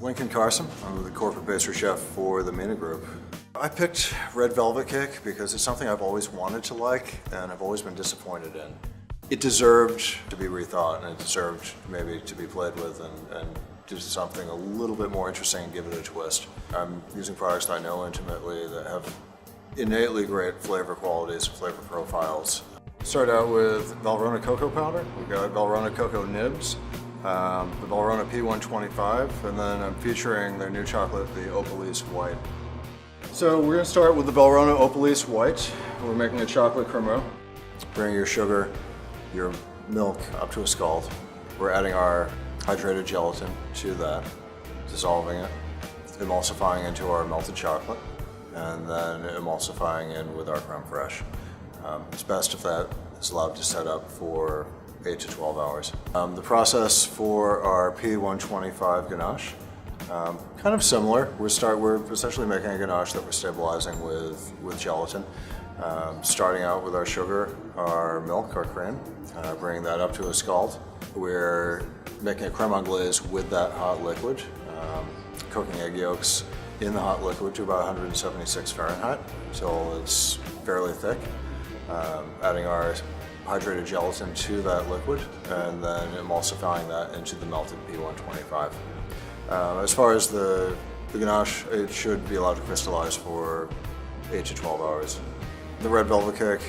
Lincoln Carlson. I'm the corporate pastry chef for the Mina Group. I picked red velvet cake because it's something I've always wanted to like and I've always been disappointed in. It deserved to be rethought and it deserved maybe to be played with and do something a little bit more interesting and give it a twist. I'm using products that I know intimately that have innately great flavor qualities, flavor profiles. Start out with Valrhona cocoa powder. We've got Valrhona cocoa nibs, the Valrhona P125, and then I'm featuring their new chocolate, the Opalese White. So we're going to start with the Valrhona Opalese White. We're making a chocolate cremeux. Bring your sugar, your milk up to a scald. We're adding our hydrated gelatin to that, dissolving it, emulsifying into our melted chocolate, and then emulsifying in with our creme fraiche. It's best if that is allowed to set up for 8 to 12 hours. The process for our P125 ganache, kind of similar. We're essentially making a ganache that we're stabilizing with gelatin. Starting out with our sugar, our milk, our cream, bringing that up to a scald. We're making a creme anglaise with that hot liquid, cooking egg yolks in the hot liquid to about 176 Fahrenheit until it's fairly thick. Adding our hydrated gelatin to that liquid and then emulsifying that into the melted P125. As far as the ganache, it should be allowed to crystallize for 8 to 12 hours. The red velvet cake,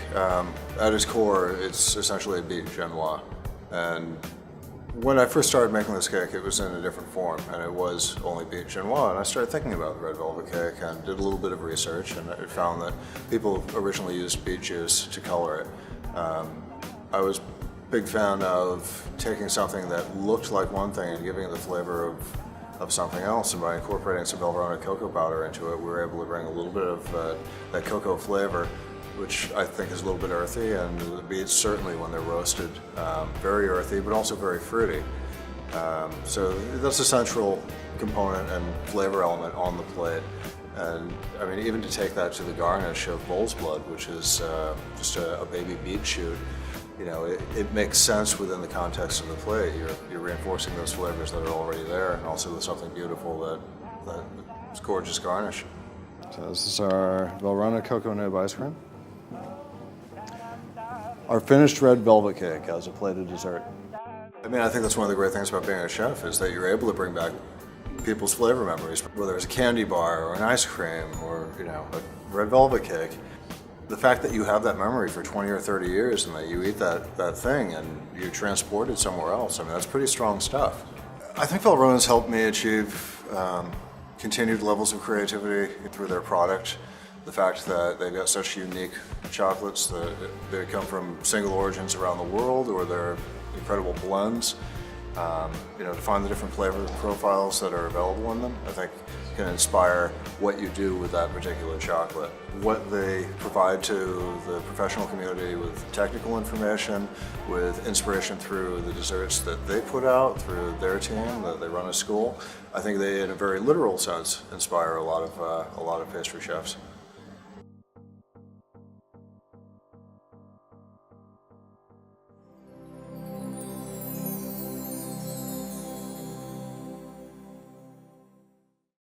at its core, it's essentially a beet genoise. And when I first started making this cake, it was in a different form, and it was only beet genoise. And I started thinking about the red velvet cake and did a little bit of research, and I found that people originally used beet juice to color it. I was a big fan of taking something that looked like one thing and giving it the flavor of something else, and by incorporating some Valrhona cocoa powder into it, we were able to bring a little bit of that cocoa flavor, which I think is a little bit earthy, and the beets certainly when they're roasted, very earthy, but also very fruity. So that's a central component and flavor element on the plate. And I mean, even to take that to the garnish of bull's blood, which is just a baby beet shoot, you know, it makes sense within the context of the plate. You're reinforcing those flavors that are already there, and also with something beautiful that's gorgeous garnish. So this is our Valrhona cocoa nib ice cream. Our finished red velvet cake as a plated dessert. I mean, I think that's one of the great things about being a chef is that you're able to bring back people's flavor memories, whether it's a candy bar or an ice cream or, you know, a red velvet cake. The fact that you have that memory for 20 or 30 years and that you eat that thing and you transport it somewhere else, I mean, that's pretty strong stuff. I think Valrhona's helped me achieve continued levels of creativity through their product. The fact that they've got such unique chocolates that they come from single origins around the world, or they're incredible blends. You know, to find the different flavor profiles that are available in them, I think can inspire what you do with that particular chocolate. What they provide to the professional community with technical information, with inspiration through the desserts that they put out through their team that they run a school, I think they, in a very literal sense, inspire a lot of pastry chefs.